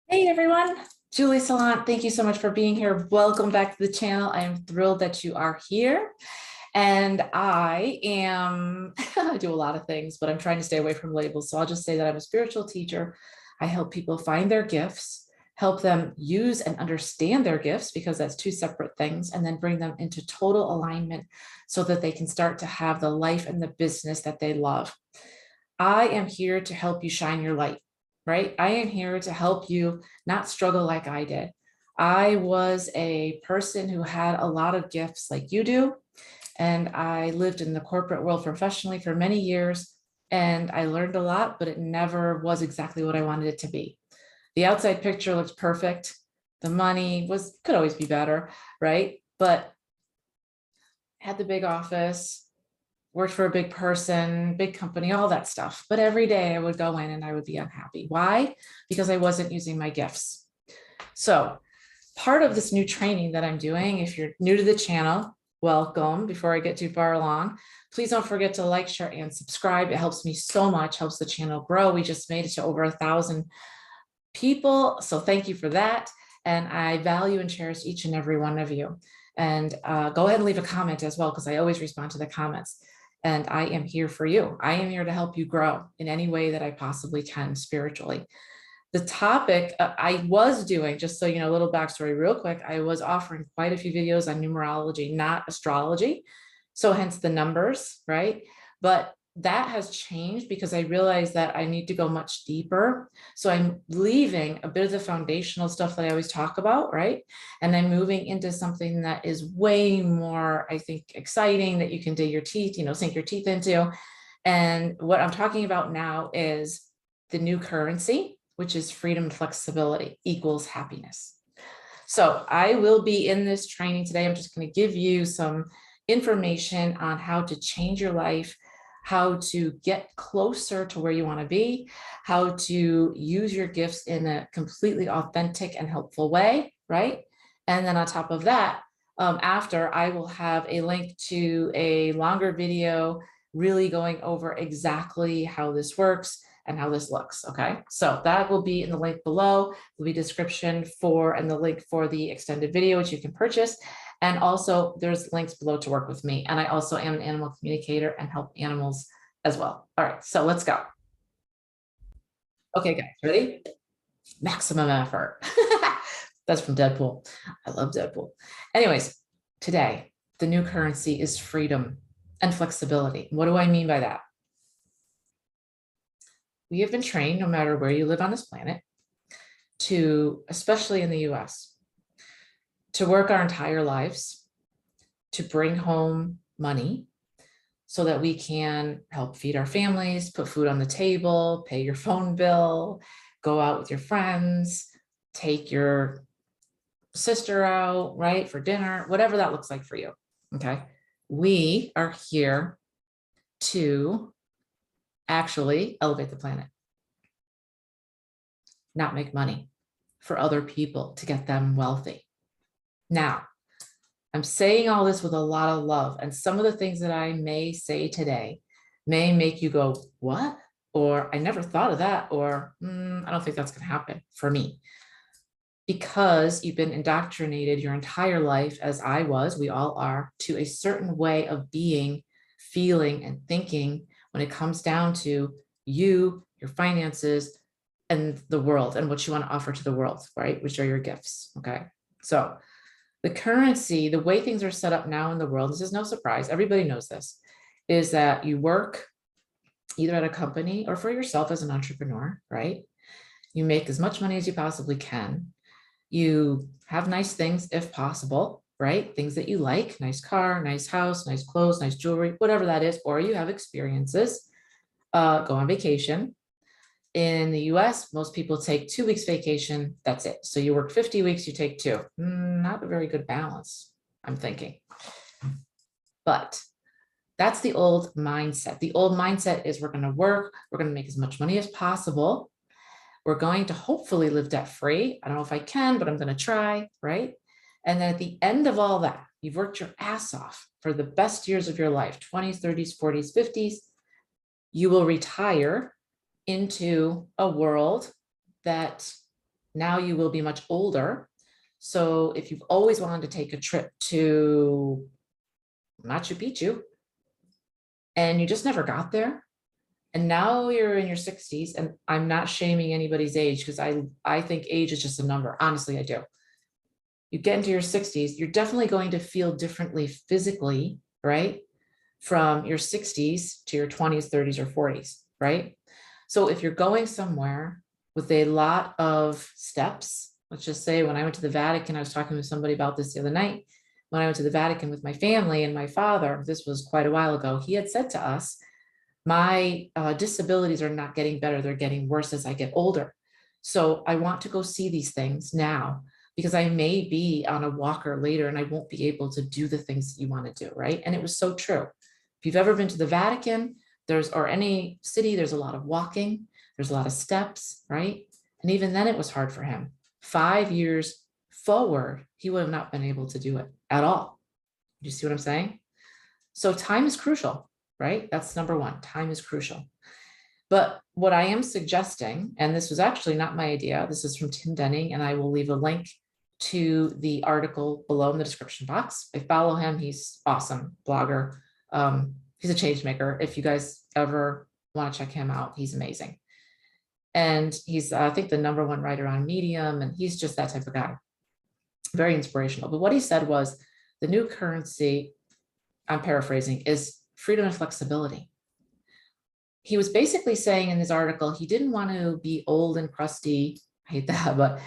Hey everyone, Julie Saillant, thank you so much for being here. Welcome back to the channel. I am thrilled that you are here. And I do a lot of things, but I'm trying to stay away from labels. So I'll just say that I'm a spiritual teacher. I help people find their gifts, help them use and understand their gifts, because that's two separate things, and then bring them into total alignment so that they can start to have the life and the business that they love. I am here to help you shine your light, right? I am here to help you not struggle like I did. I was a person who had a lot of gifts like you do, and I lived in the corporate world professionally for many years, and I learned a lot, but it never was exactly what I wanted it to be. The outside picture looked perfect. The money could always be better, right? But had the big office, worked for a big person, big company, all that stuff. But every day I would go in and I would be unhappy. Why? Because I wasn't using my gifts. So part of this new training that I'm doing, if you're new to the channel, welcome. Before I get too far along, please don't forget to like, share, and subscribe. It helps me so much, helps the channel grow. We just made it to over 1,000 people. So thank you for that. And I value and cherish each and every one of you. And go ahead and leave a comment as well, because I always respond to the comments. And I am here for you. I am here to help you grow in any way that I possibly can spiritually. The topic I was doing, just so you know, a little backstory real quick, I was offering quite a few videos on numerology, not astrology. So hence the numbers, right? But that has changed because I realized that I need to go much deeper. So I'm leaving a bit of the foundational stuff that I always talk about, right? And I'm moving into something that is way more, I think, exciting, that you can dig your teeth, sink your teeth into. And what I'm talking about now is the new currency, which is freedom and flexibility equals happiness. So I will be in this training today. I'm just going to give you some information on how to change your life, how to get closer to where you want to be, how to use your gifts in a completely authentic and helpful way, right? And then on top of that, after, I will have a link to a longer video really going over exactly how this works and how this looks. Okay, so that will be in the link below. There'll be description for and the link for the extended video, which you can purchase. And also there's links below to work with me. And I also am an animal communicator and help animals as well. All right, so let's go. Okay, guys, ready? Maximum effort. That's from Deadpool. I love Deadpool. Anyways, today, the new currency is freedom and flexibility. What do I mean by that? We have been trained, no matter where you live on this planet, to, especially in the US, to work our entire lives, to bring home money so that we can help feed our families, put food on the table, pay your phone bill, go out with your friends, take your sister out, right, for dinner, whatever that looks like for you, okay? We are here to actually elevate the planet, not make money for other people to get them wealthy. Now, I'm saying all this with a lot of love, and some of the things that I may say today may make you go, what? Or I never thought of that, or I don't think that's going to happen for me. Because you've been indoctrinated your entire life, as I was, we all are, to a certain way of being, feeling, and thinking when it comes down to you, your finances, and the world, and what you want to offer to the world, right? Which are your gifts, okay? So the currency, the way things are set up now in the world, this is no surprise, everybody knows this, is that you work either at a company or for yourself as an entrepreneur, right? You make as much money as you possibly can. You have nice things if possible, right? Things that you like, nice car, nice house, nice clothes, nice jewelry, whatever that is, or you have experiences, go on vacation. In the US, most people take 2 weeks vacation, that's it. So you work 50 weeks, you take 2. Not a very good balance, I'm thinking. But that's the old mindset. The old mindset is we're gonna work, we're gonna make as much money as possible. We're going to hopefully live debt-free. I don't know if I can, but I'm gonna try, right? And then at the end of all that, you've worked your ass off for the best years of your life, 20s, 30s, 40s, 50s, you will retire into a world that now you will be much older. So if you've always wanted to take a trip to Machu Picchu and you just never got there, and now you're in your 60s, and I'm not shaming anybody's age because I think age is just a number. Honestly, I do. You get into your 60s, you're definitely going to feel differently physically, right? From your 60s to your 20s, 30s, or 40s, right? So if you're going somewhere with a lot of steps, let's just say when I went to the Vatican, I was talking with somebody about this the other night. When I went to the Vatican with my family and my father, this was quite a while ago, he had said to us, my disabilities are not getting better, they're getting worse as I get older. So I want to go see these things now because I may be on a walker later and I won't be able to do the things that you want to do, right? And it was so true. If you've ever been to the Vatican, or any city, there's a lot of walking, there's a lot of steps, right? And even then it was hard for him. 5 years forward, he would have not been able to do it at all. Do you see what I'm saying? So time is crucial, right? That's number one. Time is crucial. But what I am suggesting, and this was actually not my idea, this is from Tim Denning, and I will leave a link to the article below in the description box. I follow him. He's awesome blogger. He's a change maker. If you guys ever want to check him out, he's amazing. And he's, I think, the #1 writer on Medium, and he's just that type of guy. Very inspirational. But what he said was the new currency, I'm paraphrasing, is freedom and flexibility. He was basically saying in his article, he didn't want to be old and crusty, I hate that, but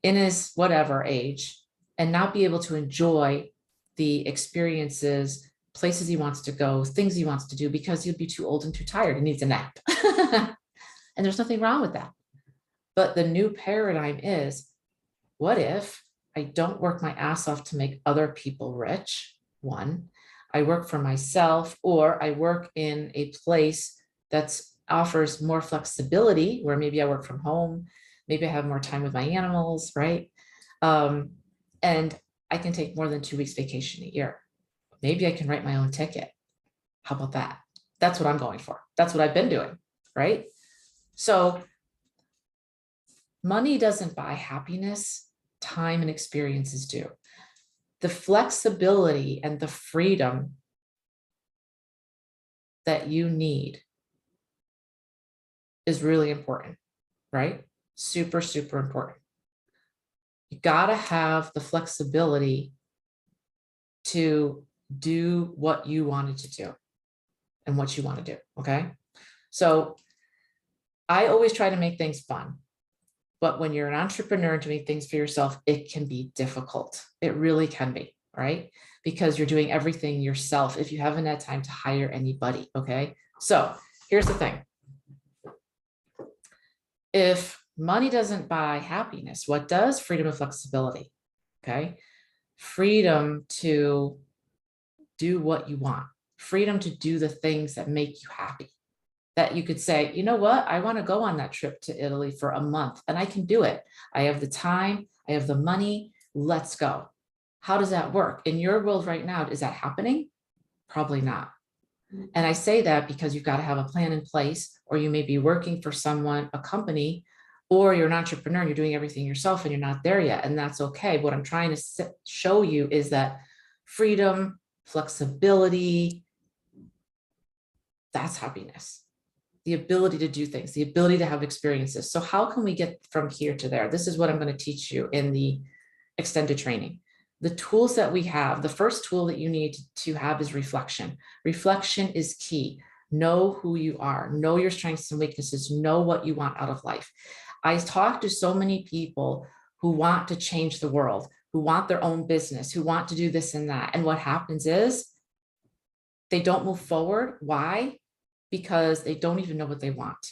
in his whatever age, and not be able to enjoy the experiences, places he wants to go, things he wants to do, because he'd be too old and too tired. He needs a nap. And there's nothing wrong with that. But the new paradigm is, what if I don't work my ass off to make other people rich? One, I work for myself, or I work in a place that offers more flexibility, where maybe I work from home, maybe I have more time with my animals, right? And I can take more than 2 weeks vacation a year. Maybe I can write my own ticket. How about that? That's what I'm going for. That's what I've been doing, right? So money doesn't buy happiness, time and experiences do. The flexibility and the freedom that you need is really important, right? Super, super important. You gotta have the flexibility to do what you wanted to do and what you want to do, okay? So I always try to make things fun, but when you're an entrepreneur doing things for yourself, it can be difficult. It really can be, right? Because you're doing everything yourself if you haven't had time to hire anybody, okay? So here's the thing. If money doesn't buy happiness, what does? Freedom and flexibility, okay? Freedom to do what you want, freedom to do the things that make you happy, that you could say, you know what, I want to go on that trip to Italy for a month and I can do it. I have the time, I have the money, let's go. How does that work? In your world right now, is that happening? Probably not. And I say that because you've got to have a plan in place, or you may be working for someone, a company, or you're an entrepreneur and you're doing everything yourself and you're not there yet. And that's okay. What I'm trying to show you is that freedom, flexibility, that's happiness. The ability to do things, the ability to have experiences. So how can we get from here to there? This is what I'm going to teach you in the extended training. The tools that we have, the first tool that you need to have is reflection. Reflection is key. Know who you are, know your strengths and weaknesses, know what you want out of life. I talk to so many people who want to change the world, who want their own business, who want to do this and that. And what happens is they don't move forward. Why? Because they don't even know what they want.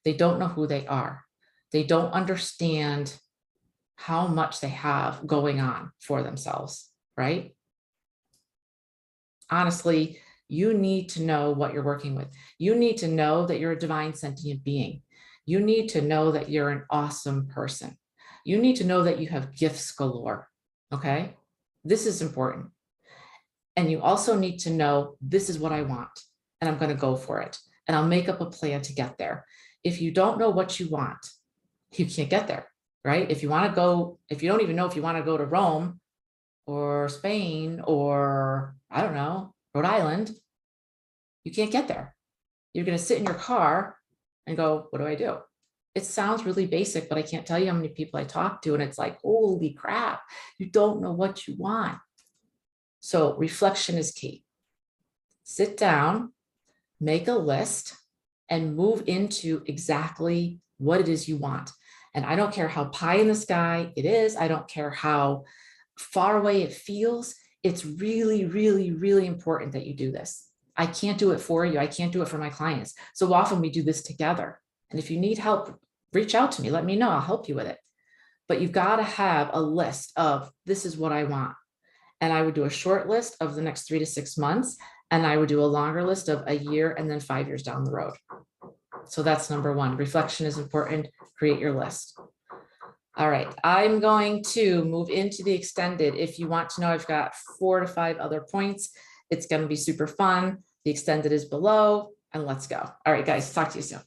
They don't know who they are. They don't understand how much they have going on for themselves, right? Honestly, you need to know what you're working with. You need to know that you're a divine sentient being. You need to know that you're an awesome person. You need to know that you have gifts galore, okay? This is important. And you also need to know, this is what I want, and I'm going to go for it. And I'll make up a plan to get there. If you don't know what you want, you can't get there, right? If you want to go, if you don't even know if you want to go to Rome or Spain or I don't know, Rhode Island, you can't get there. You're going to sit in your car and go, what do I do? It sounds really basic, but I can't tell you how many people I talk to, and it's like, holy crap, you don't know what you want. So reflection is key. Sit down, make a list, and move into exactly what it is you want. And I don't care how pie in the sky it is. I don't care how far away it feels. It's really, really, really important that you do this. I can't do it for you. I can't do it for my clients. So often we do this together. And if you need help, reach out to me. Let me know. I'll help you with it. But you've got to have a list of this is what I want. And I would do a short list of the next 3 to 6 months. And I would do a longer list of a year and then 5 years down the road. So that's number one. Reflection is important. Create your list. All right, I'm going to move into the extended. If you want to know, I've got 4 to 5 other points. It's going to be super fun. The extended is below, and let's go. All right, guys, talk to you soon.